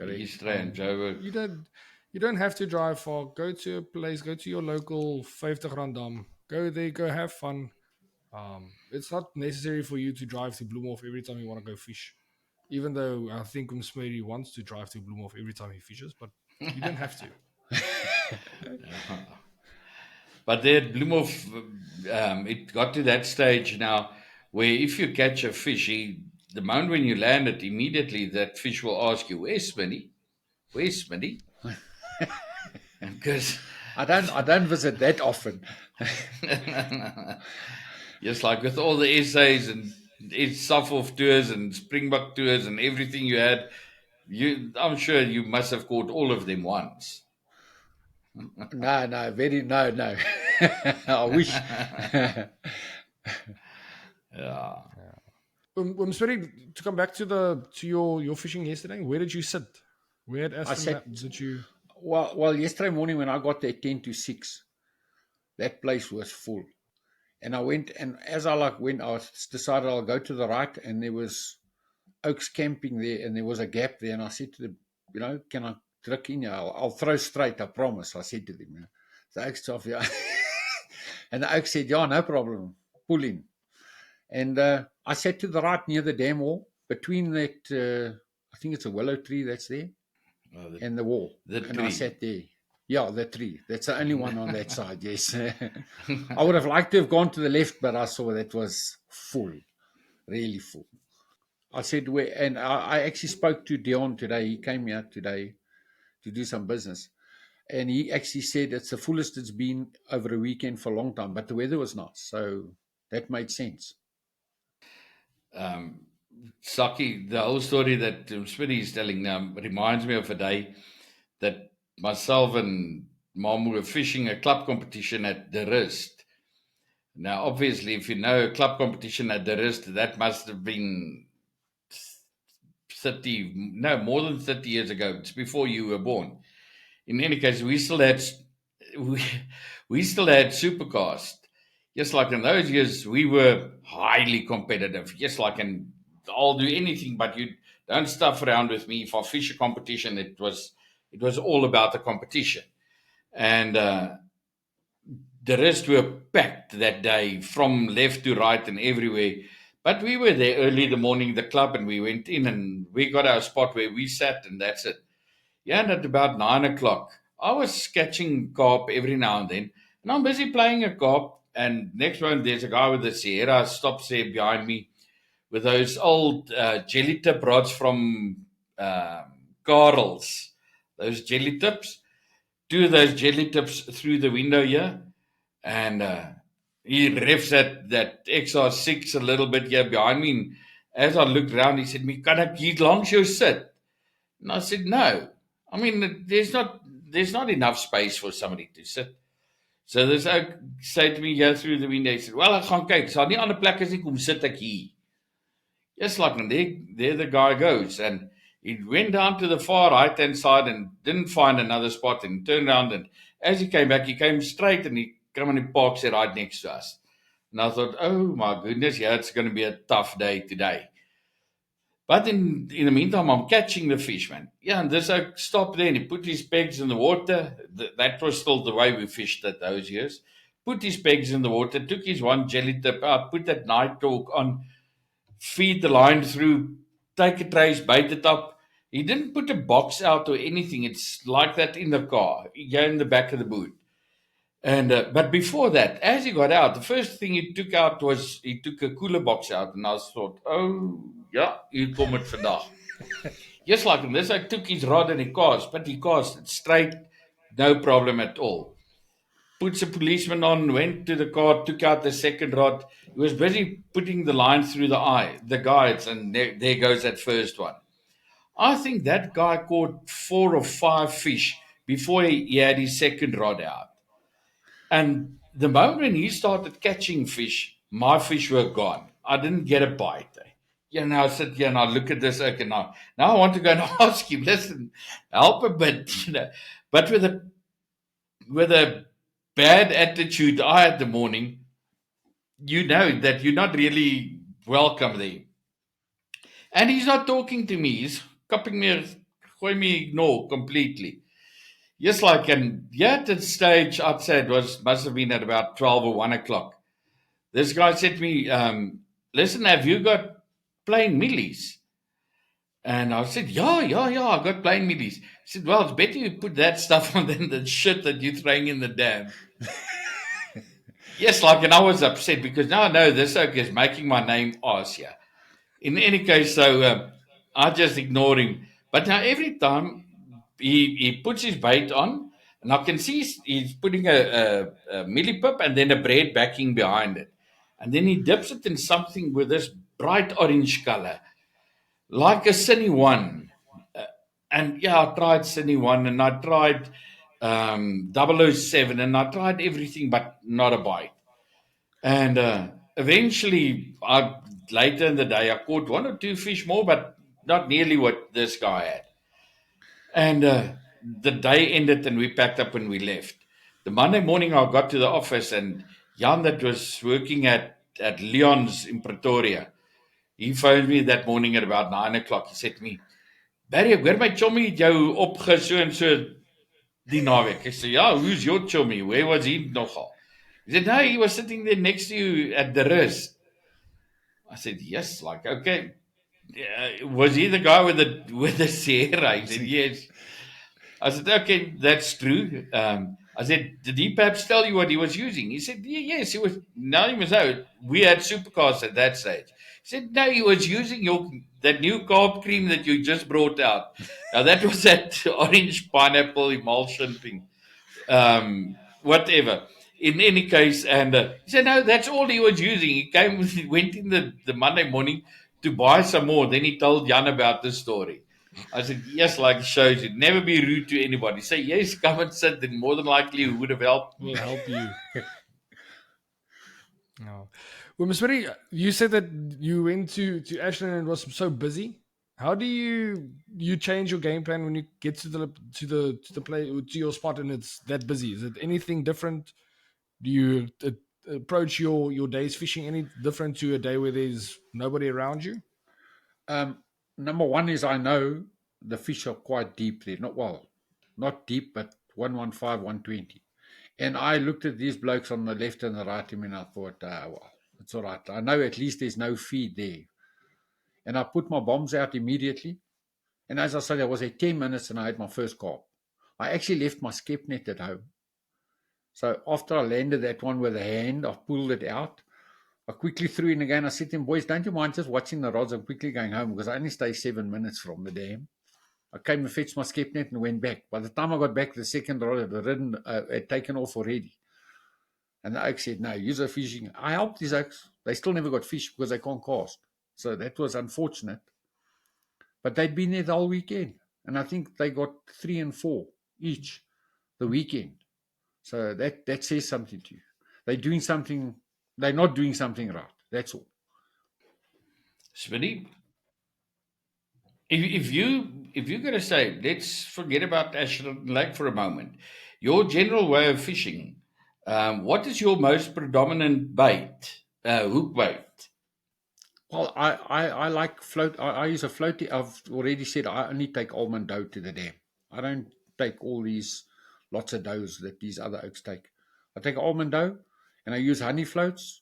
East and Joburg. You don't have to drive far. Go to a place, go to your local 50 Rand dam. Go there, go have fun. It's not necessary for you to drive to Bloemhof every time you want to go fish. Even though I think Smitty wants to drive to Bloemhof every time he fishes, but you don't have to. But there at Bloemhof, it got to that stage now where if you catch a fish, the moment when you land it, immediately that fish will ask you, "Where's Smitty? Where's Smitty?" Because I don't visit that often. just like with all the essays and Suffolk tours and Springbok tours and everything you had, I'm sure you must have caught all of them once. No. No. I wish. Yeah. Smitty, to come back to your fishing yesterday, where did you sit? Where at Aston did you? Well, yesterday morning when I got there 10 to 6, that place was full. And I went, and as I went, I decided I'll go to the right, and there was oaks camping there, and there was a gap there. And I said to them, can I druk in? I'll throw straight, I promise. I said to them, the oaks off, yeah. And the oak said, yeah, no problem, pull in. And I sat to the right near the dam wall, between that, I think it's a willow tree that's there, and the wall. And I sat there. Yeah, the tree. That's the only one on that side, yes. I would have liked to have gone to the left, but I saw that was full, really full. I said, and I actually spoke to Dion today. He came here today to do some business. And he actually said it's the fullest it's been over a weekend for a long time, but the weather was nice. So that made sense. Saki, the whole story that Smitty is telling now reminds me of a day that myself and Mom were fishing a club competition at the Rust. Now, obviously, if you know a club competition at the Rust, that must have been more than 30 years ago. It's before you were born. In any case, we still had Supercast. Just like in those years, we were highly competitive. Just like I'll do anything, but you don't stuff around with me. If I fish a competition, it was all about the competition. And the rest were packed that day from left to right and everywhere. But we were there early in the morning, the club, and we went in and we got our spot where we sat, and that's it. Yeah, and at about 9 o'clock, I was catching carp every now and then, and I'm busy playing a carp. And next moment, there's a guy with a Sierra stops there behind me with those old jelly tip rods from Carl's. Those jelly tips. 2 of those jelly tips through the window here. And he revs at that XR6 a little bit here behind me. And as I looked around, he said, "Me, kan ek hier langs jou sit?" And I said, "No. I mean, there's not enough space for somebody to sit." So this ou said to me here through the window, he said, "Well, ek gaan kyk. Sal nie ander plek is nie, kom sit ek hier." Just like, and there the guy goes. And he went down to the far right-hand side and didn't find another spot and turned around. And as he came back, he came straight and he came and he parked right next to us. And I thought, oh my goodness, yeah, it's going to be a tough day today. But in the meantime, I'm catching the fish, man. Yeah, and this oak stopped there and he put his pegs in the water. That was still the way we fished at those years. Put his pegs in the water, took his one jelly tip out, put that night talk on, feed the line through, take a trace, bait it up. He didn't put a box out or anything. It's like that in the car, in the back of the boot. And but before that, as he got out, the first thing he took out was he took a cooler box out, and I thought, oh yeah, hier kom het vandag. Just like him, this I took his rod and he cast, but he cast it straight, no problem at all. Puts a policeman on, went to the car, took out the second rod. He was busy putting the line through the guides, and there goes that first one. I think that guy caught 4 or 5 fish before he had his second rod out. And the moment when he started catching fish, my fish were gone. I didn't get a bite. Now I sit here and I look at this oak and now I want to go and ask him, listen, help a bit, But with a bad attitude I had the morning, you know that you're not really welcome there. And he's not talking to me. He's cupping me, going me ignore completely. Just like, and at that stage, I'd say must have been at about 12 or 1 o'clock. This guy said to me, listen, have you got plain millies? And I said, yeah, I got plain mealies. He said, well, it's better you put that stuff on than the shit that you're throwing in the dam. Yes, and I was upset because now I know this oak is making my name arse here. In any case, so I just ignored him. But now every time he puts his bait on, and I can see he's putting a millipip and then a bread backing behind it. And then he dips it in something with this bright orange color, like a Cine One. And yeah, I tried Cine One and I tried 007 and I tried everything but not a bite. And eventually, later in the day, I caught 1 or 2 fish more, but not nearly what this guy had. And the day ended and we packed up and we left. The Monday morning, I got to the office and Jan, that was working at Leon's in Pretoria, he phoned me that morning at about 9 o'clock. He said to me, Barry, ek hoor my chommy het jou opge so en so die naweek. I said, yeah, who's your chommy? Where was he nogal? He said, no, he was sitting there next to you at the wrist. I said, yes, like, okay. Was he the guy with the Sierra? He said, yes. I said, okay, that's true. I said, did he perhaps tell you what he was using? He said, yes, he was. Now he was out. We had supercars at that stage. He said, no, he was using that new carb cream that you just brought out. Now that was that orange pineapple emulsion thing. Whatever. In any case, and he said, no, that's all he was using. He went in the Monday morning to buy some more. Then he told Jan about the story. I said, yes, like it shows you. Never be rude to anybody. Say, yes, come and sit. Then more than likely who would have helped Will help you. No. Well, Ms. Smitty, you said that you went to Ashland and it was so busy. How do you change your game plan when you get to the play to your spot and it's that busy? Is it anything different? Do you approach your days fishing any different to a day where there's nobody around you? Number one is I know the fish are quite deep there. Not deep, but 115, 120. And I looked at these blokes on the left and the right of me and I thought, well, it's all right. I know at least there's no feed there. And I put my bombs out immediately. And as I said, I was at 10 minutes and I had my first carp. I actually left my skep net at home. So after I landed that one with a hand, I pulled it out. I quickly threw in again. I said to them, boys, don't you mind just watching the rods? I'm quickly going home because I only stay 7 minutes from the dam. I came and fetched my skep net and went back. By the time I got back, the second rod had taken off already. And the oak said, no, use a fishing. I helped these oaks. They still never got fish because they can't cast. So that was unfortunate. But they'd been there the whole weekend. And I think they got 3 and 4 each the weekend. So that says something to you. They're not doing something right. That's all. Smitty, if you're going to say, let's forget about Ashland Lake for a moment, your general way of fishing, what is your most predominant bait, hook bait? Well, I like float. I use a floaty. I've already said I only take almond dough to the dam. I don't take all these lots of doughs that these other oaks take. I take almond dough and I use honey floats,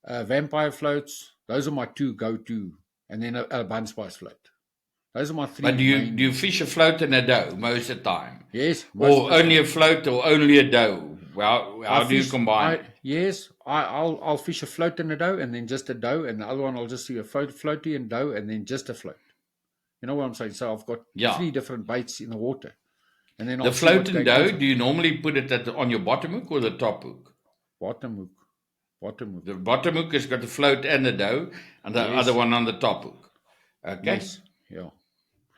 vampire floats. Those are my 2 go-to, and then a bun spice float. Those are my 3. But do you fish a float and a dough most of the time? Yes. Or only a float or only a dough? How do you combine? Yes, I'll fish a float and a dough, and then just a dough, and the other one I'll just do a floaty and dough, and then just a float. You know what I'm saying? So I've got 3 different baits in the water. And then the float and dough, do you normally put it on your bottom hook or the top hook? Bottom hook. The bottom hook has got the float and the dough, and the other one on the top hook. Okay. Yes. Yeah.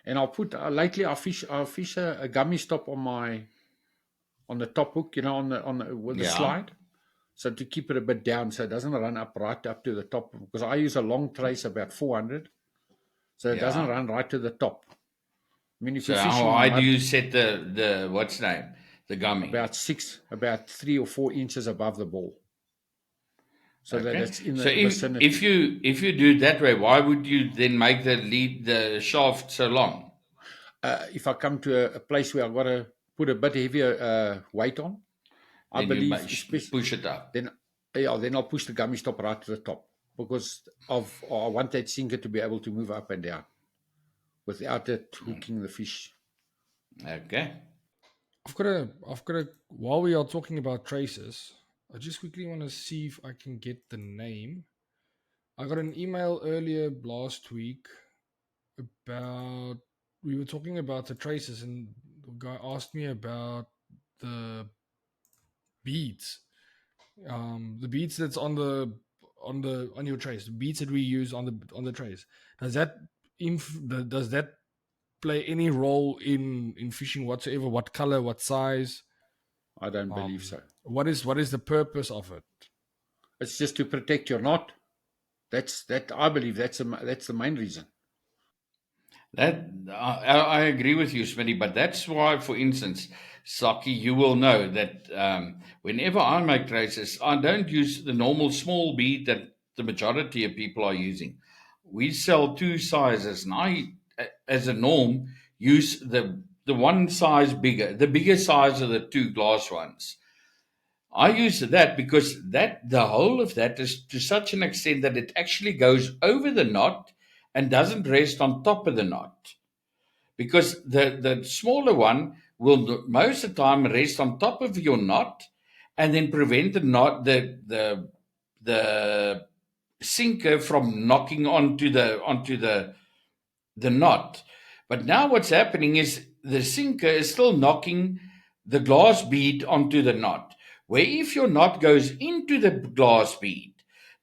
And I'll put lately I fish a gummy stop on the top hook, with the slide, so to keep it a bit down so it doesn't run right up to the top, because I use a long trace about 400, so it doesn't run right to the top. I mean, if you're fishing, how high do you set the what's name, the gummy? About 3 or 4 inches above the ball. So that it's in the vicinity. If you do it that way, why would you then make the shaft so long? If I come to a place where I've got to put a bit heavier weight on, I believe push it up. Then I'll push the gummy stop right to the top, because I want that sinker to be able to move up and down. without it hooking the fish. Okay. I've got a, while we are talking about traces, I just quickly want to see if I can get the name. I got an email earlier last week about, we were talking about the traces, and the guy asked me about the beads. The beads that's on your trace, the beads that we use on the trace. Does that play any role in fishing whatsoever? What color, what size? I don't believe so. What is the purpose of it? It's just to protect your knot. I believe that's the main reason. That I agree with you, Smitty, but that's why, for instance, Saki, you will know that whenever I make traces, I don't use the normal small bead that the majority of people are using. We sell two sizes, and I, as a norm, use the one size bigger, the bigger size of the two glass ones. I use that because the whole of that is to such an extent that it actually goes over the knot and doesn't rest on top of the knot. Because the smaller one will most of the time rest on top of your knot and then prevent the sinker from knocking onto the knot. But now what's happening is the sinker is still knocking the glass bead onto the knot. Where if your knot goes into the glass bead,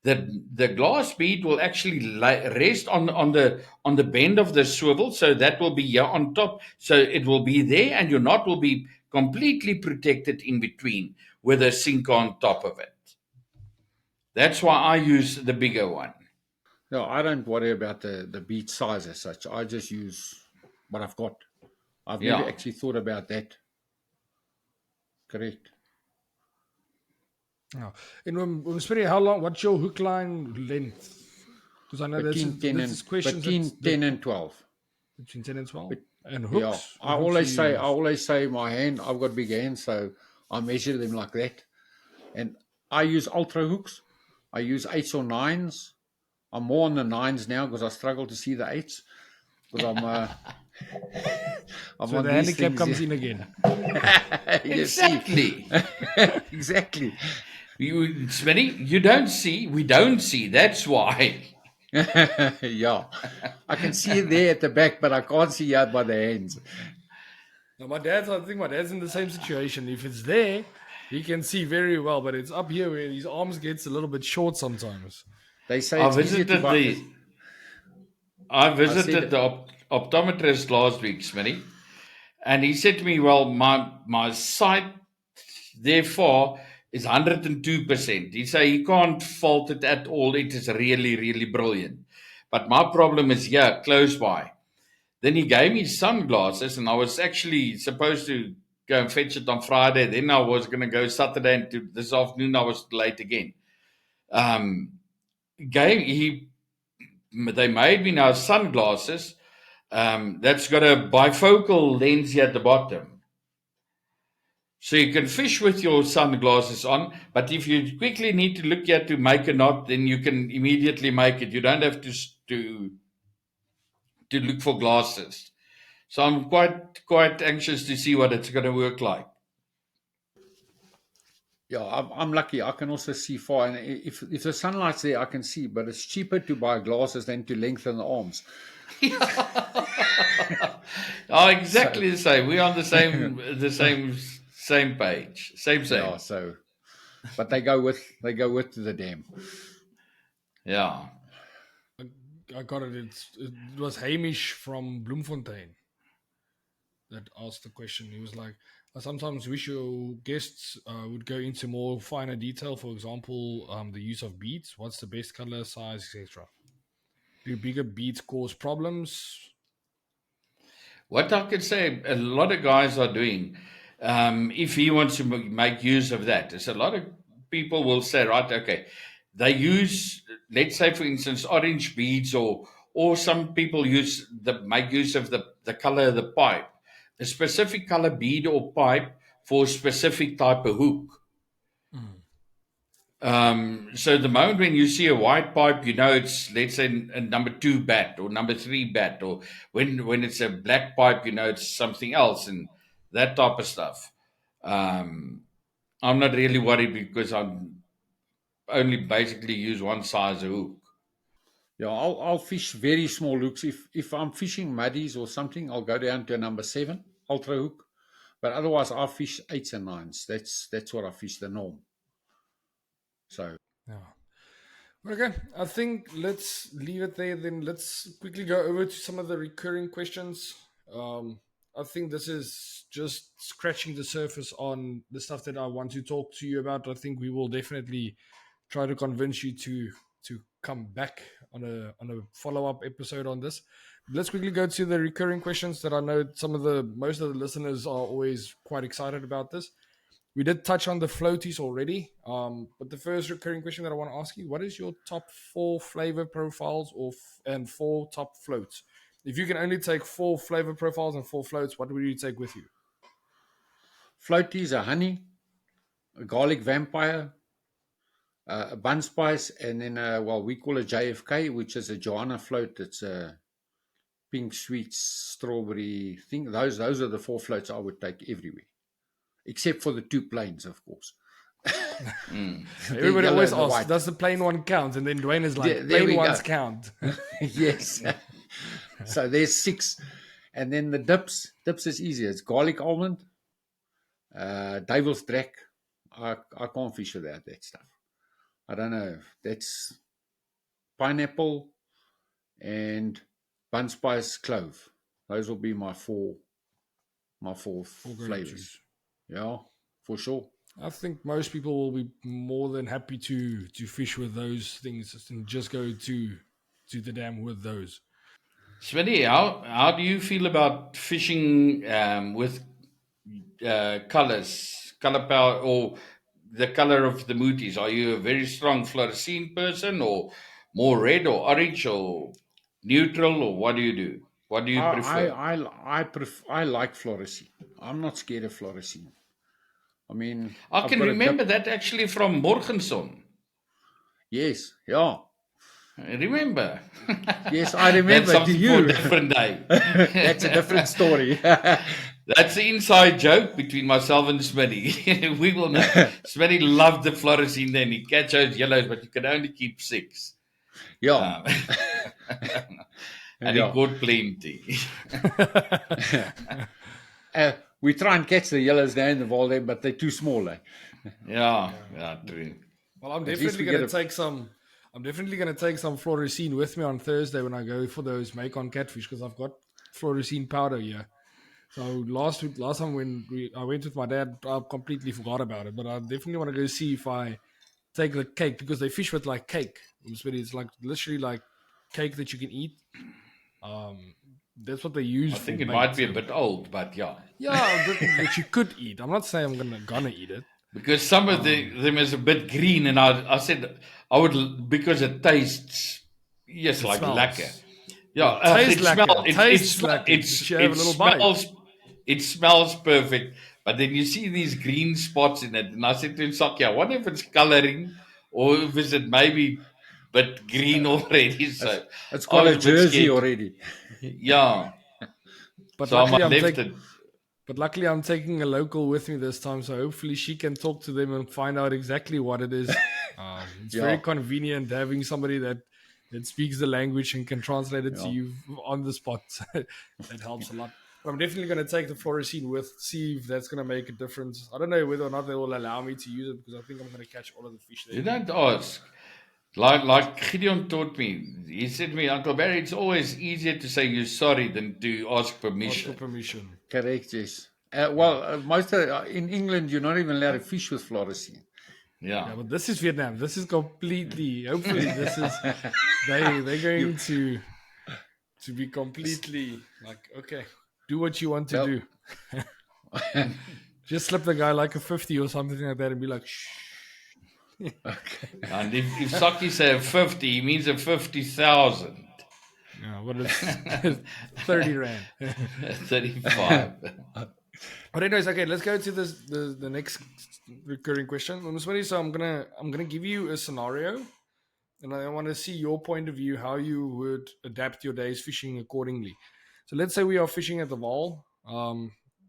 the glass bead will actually rest on the bend of the swivel, so that will be here on top. So it will be there, and your knot will be completely protected in between with a sinker on top of it. That's why I use the bigger one. No, I don't worry about the bead size as such. I just use what I've got. I've never actually thought about that. Correct. Oh. And Smitty, how long? What's your hook line length? Because I know between 10 and 12. Between 10 and 12. And hooks. Yeah, I always say my hand. I've got big hands, so I measure them like that. And I use ultra hooks. I use 8s or 9s. I'm more on the 9s now because I struggle to see the 8s. Because I'm so the handicap comes in again. Exactly. Exactly. Smitty, you don't see. We don't see. That's why. Yeah. I can see it there at the back, but I can't see out by the hands. Now, I think my dad's in the same situation. If it's there, he can see very well, but it's up here where his arms gets a little bit short sometimes. They say I visited the optometrist last week, Smitty, and he said to me, "Well, my sight, therefore, is 102%. He said he can't fault it at all. It is really, really brilliant. But my problem is here, close by." Then he gave me sunglasses, and I was actually supposed to go and fetch it on Friday. Then I was going to go Saturday, and this afternoon I was late again. They made me now sunglasses that's got a bifocal lens here at the bottom. So you can fish with your sunglasses on, but if you quickly need to look here to make a knot, then you can immediately make it. You don't have to look for glasses. So I'm quite anxious to see what it's going to work like. Yeah, I'm lucky. I can also see far, and if the sunlight's there, I can see. But it's cheaper to buy glasses than to lengthen the arms. Oh, exactly the same. We're on the same page. Same. Yeah. So, but they go with the dam. Yeah. I got it. It was Hamish from Bloemfontein that asked the question. He was like, "I sometimes wish your guests would go into more finer detail. For example, the use of beads. What's the best color, size, etc. Do bigger beads cause problems?" What I could say, a lot of guys are doing, if he wants to make use of that, is a lot of people will say, right, okay, they use, let's say, for instance, orange beads, or some people make use of the color of the pipe, a specific color bead or pipe for a specific type of hook. So the moment when you see a white pipe, you know it's, let's say, a number 2 bat or number 3 bat, or when it's a black pipe, you know it's something else, and that type of stuff. I'm not really worried because I'm only basically use one size of hook. Yeah, I'll fish very small hooks. If I'm fishing muddies or something, I'll go down to a number 7 ultra hook. But otherwise, I fish 8s and 9s. That's what I fish, the norm. So Yeah. Okay, I think let's leave it there. Then let's quickly go over to some of the recurring questions. I think this is just scratching the surface on the stuff that I want to talk to you about. I think we will definitely try to convince you to come back on a follow-up episode on this. Let's quickly go to the recurring questions that I know most of the listeners are always quite excited about this. We did touch on the floaties already, but the first recurring question that I want to ask you: what is your top 4 flavor profiles and 4 top floats? If you can only take 4 flavor profiles and 4 floats, what would you take with you? floaties, a honey, a garlic vampire, a bun spice, and then we call it JFK, which is a Johanna float. It's a pink sweet strawberry thing. Those are the 4 floats I would take everywhere, except for the 2 planes, of course. Everybody always asks, does the plain one count? And then Dwayne is like, plain ones count. Yes. So there's 6. And then the dips is easier. It's garlic almond, devil's drac. I can't fish without that stuff. I don't know. That's pineapple and bun spice clove. Those will be my 4 flavors. Yeah, for sure. I think most people will be more than happy to fish with those things and just go to the dam with those. Smitty, how do you feel about fishing with color power, or the color of the Mutis? Are you a very strong fluorescent person, or more red or orange or neutral, or what do you do? What do you prefer? I like fluorescent. I'm not scared of fluorescent. I mean, I can remember that actually from Morgenson. Yes, yeah. Remember? Yes, I remember. That's Do you? For a different day. That's a different story. That's the inside joke between myself and Smitty. We will know. Smitty loved the fluorescent then. He catch those yellows, but you can only keep 6. Yeah. And he caught plenty. We try and catch the yellows down in the Val, but they're too small. Yeah, true. Well, I'm definitely going to take some. I'm definitely going to take some fluorescent with me on Thursday when I go for those make-on catfish, because I've got fluorescent powder here. So last time when I went with my dad, I completely forgot about it. But I definitely want to go see if I take the cake, because they fish with like cake. It's like literally like cake that you can eat. That's what they use. I think it might be a bit old, but yeah. Yeah, but you could eat. I'm not saying I'm gonna eat it. Because some of them is a bit green, and I said I would, because it tastes like lekker. Yeah, it smells. It smells perfect, but then you see these green spots in it, and I said to him, Saki, I wonder if it's coloring or if it's maybe bit green already. So it's called a jersey already. Yeah, but so luckily I'm taking a local with me this time, so hopefully she can talk to them and find out exactly what it is. It's very convenient having somebody that speaks the language and can translate it to you on the spot. That helps a lot. But I'm definitely going to take the fluorescent see if that's going to make a difference. I don't know whether or not they will allow me to use it, because I think I'm going to catch all of the fish there. You don't ask. Like Gideon taught me, he said to me, Uncle Barry, it's always easier to say you're sorry than to ask permission. Ask for permission. Correct, yes. Most in England, you're not even allowed to fish with fluorescent. Yeah, but this is Vietnam. This is completely. Hopefully, this is they're going to be completely like, okay, do what you want to do. Just slip the guy like a 50 or something like that, and be like, shh. Okay. And if Saki says 50, he means a 50,000. Yeah, what is 30 rand? 35. But anyways, okay, let's go to the next recurring question. Smitty, so I'm gonna give you a scenario, and I want to see your point of view, how you would adapt your days fishing accordingly. So let's say we are fishing at the Val,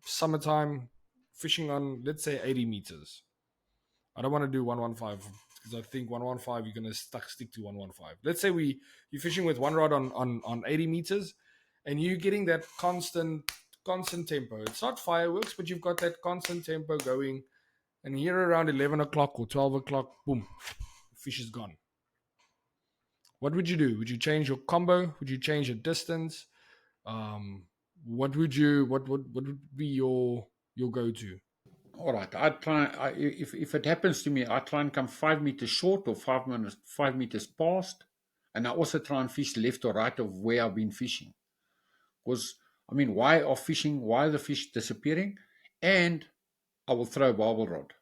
summertime, fishing on, let's say, 80 meters. I don't want to do 115 because I think 115 you're gonna stick to 115. Let's say you're fishing with one rod on 80 meters, and you're getting that constant tempo. It's not fireworks, but you've got that constant tempo going. And here around 11 o'clock or 12 o'clock, boom, fish is gone. What would you do? Would you change your combo? Would you change your distance? What would be your go to? All right. If it happens to me, I try and come 5 meters short or 5 meters past, and I also try and fish left or right of where I've been fishing. Because why are the fish disappearing? And I will throw a barbel rod,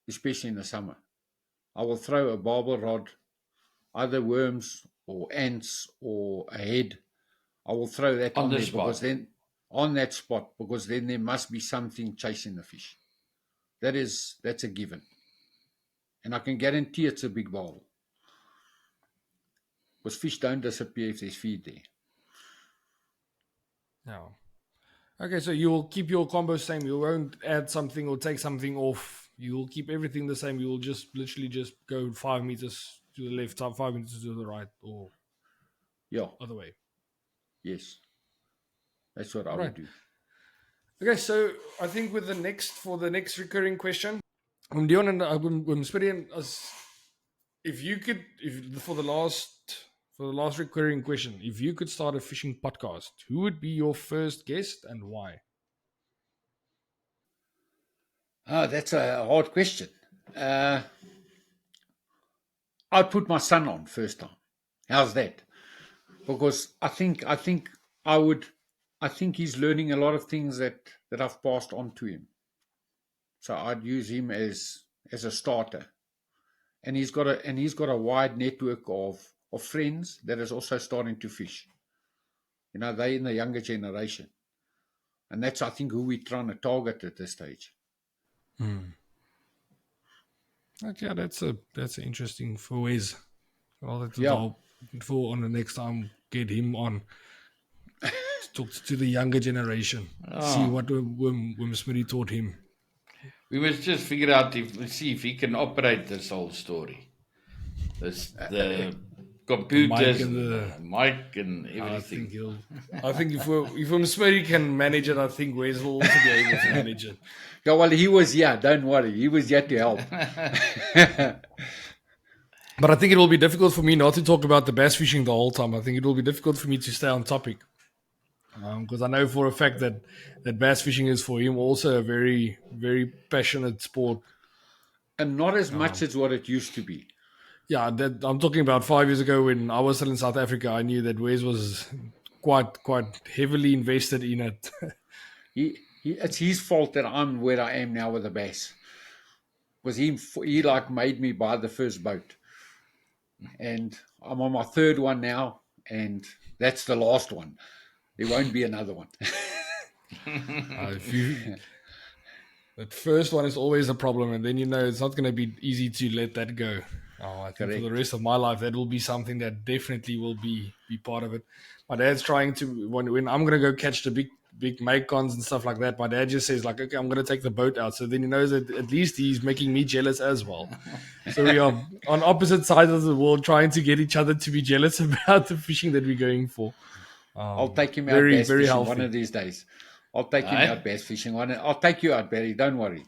especially in the summer. I will throw a barbel rod, either worms or ants or a head. I will throw that On on the there spot. because then on that spot, because then there must be something chasing the fish. That's a given. And I can guarantee it's a big barbel. Because fish don't disappear if there's feed there. No. Okay, so you'll keep your combo same. You won't add something or take something off. You'll keep everything the same. You'll just literally just go 5 meters to the left, 5 meters to the right, or other way. Yes. That's what I Right. would do. Okay, so I think for the next recurring question, Dion and Smitty and us, for the last recurring question, if you could start a fishing podcast, who would be your first guest and why? That's a hard question. I'd put my son on first time. How's that? Because I think he's learning a lot of things that I've passed on to him. So I'd use him as a starter. And he's got a wide network of friends that is also starting to fish. They're in the younger generation. And that's, I think, who we're trying to target at this stage. Okay, that's an interesting for ways. I'll for on the next time get him on. Talk to the younger generation. See what Smitty taught him. We must just figure out see if he can operate this whole story. The computers, the mic and everything. I think if Smitty can manage it, I think Wes will also be able to manage it. Yeah, well, he was here. Don't worry, he was here to help. But I think it will be difficult for me not to talk about the bass fishing the whole time. I think it will be difficult for me to stay on topic. Because I know for a fact that bass fishing is for him also a very, very passionate sport. And not as much as what it used to be. Yeah, I'm talking about 5 years ago when I was still in South Africa. I knew that Wes was quite heavily invested in it. It's his fault that I'm where I am now with the bass. Because he like made me buy the first boat. And I'm on my third one now, and that's the last one. There won't be another one. That first one is always a problem, and then it's not going to be easy to let that go. I think for the rest of my life, that will be something that definitely will be part of it. My dad's trying to, when I'm going to go catch the big Macons and stuff like that, my dad just says like, okay, I'm going to take the boat out. So then he knows that at least he's making me jealous as well. So we are on opposite sides of the world trying to get each other to be jealous about the fishing that we're going for. I'll take him out bass fishing one of these days. I'll take him out bass fishing. I'll take you out, Barry. Don't worry.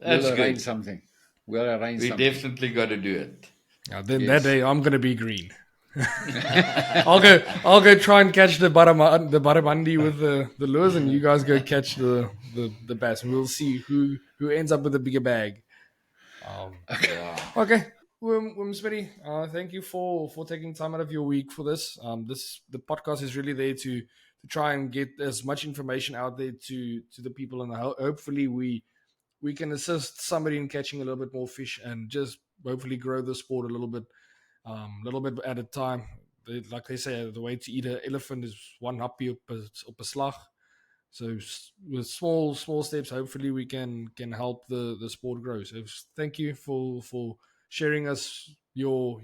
We'll arrange something. We definitely got to do it. Then that day I'm going to be green. I'll go try and catch the barramundi with the lures, and you guys go catch the bass, and we'll see who ends up with a bigger bag. Okay. Smitty, thank you for taking time out of your week for this. The podcast is really there to try and get as much information out there to the people, and hopefully we can assist somebody in catching a little bit more fish and just hopefully grow the sport a little bit at a time. Like they say, the way to eat an elephant is one happy op 'n slag. So with small steps, hopefully we can help the sport grow. So thank you for sharing us your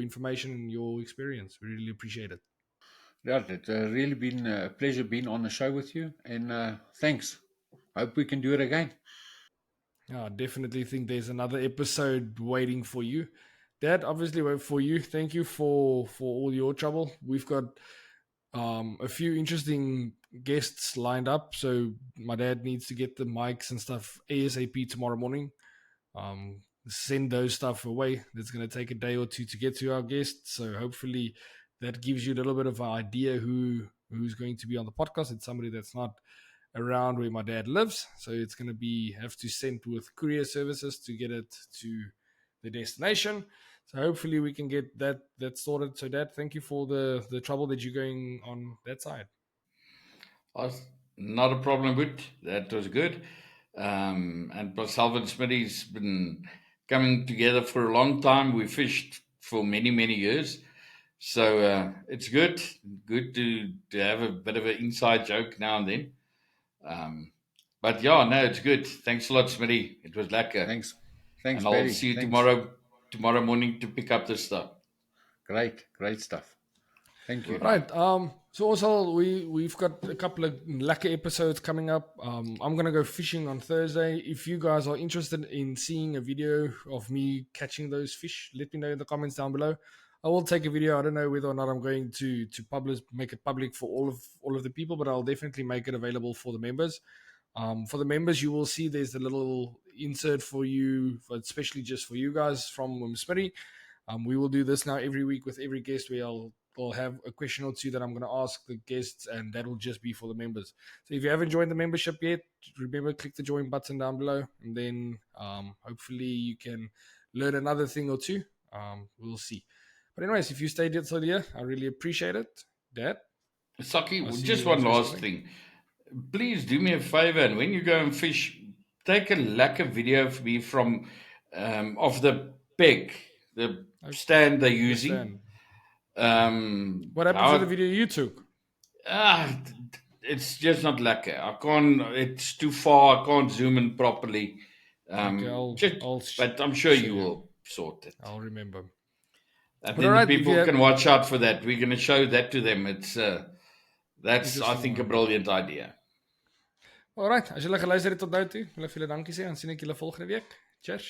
information and your experience. We really appreciate it. Yeah, it's really been a pleasure being on the show with you, and thanks. Hope we can do it again. Yeah, I definitely think there's another episode waiting for you. Dad, obviously for you. Thank you for all your trouble. We've got a few interesting guests lined up. So my dad needs to get the mics and stuff ASAP tomorrow morning. Send those stuff away. It's going to take a day or two to get to our guests. So hopefully that gives you a little bit of an idea who's going to be on the podcast. It's somebody that's not around where my dad lives, so it's going to be have to send with courier services to get it to the destination. So hopefully we can get that sorted. So Dad, thank you for the trouble that you're going on that side. Not a problem with that. Was good. And myself and Smitty's been coming together for a long time. We fished for many years, so it's good to have a bit of an inside joke now and then. But yeah, no, it's good. Thanks a lot, Smitty. It was lekker. Thanks, And thanks, I'll Barry. see you Thanks. tomorrow morning to pick up the stuff. Great stuff. Thank you. Right. So also we've got a couple of lekker episodes coming up. I'm gonna go fishing on Thursday. If you guys are interested in seeing a video of me catching those fish, let me know in the comments down below. I will take a video. I don't know whether or not I'm going to make it public for all of the people, but I'll definitely make it available for the members. For the members, you will see there's a little insert for you, especially just for you guys from Smitty. We will do this now every week with every guest where I'll have a question or two that I'm going to ask the guests, and that will just be for the members. So if you haven't joined the membership yet, remember, click the join button down below, and then hopefully you can learn another thing or two. We'll see. But anyways, if you stayed until here, I really appreciate it. Dad? Saki, just one last thing. Please do me a favor, and when you go and fish, take a lekker video of me from of the peg, the stand they're using. What happened to the video you took? It's just not lekker. I can't. It's too far. I can't zoom in properly. Okay, but I'm sure you will sort it. I'll remember. And then the people can watch out for that. We're going to show that to them. That's I think a brilliant idea. Alright, as julle geluister het tot nou toe, wil ek vir julle dankie sê en sien ek julle volgende week. Cheers.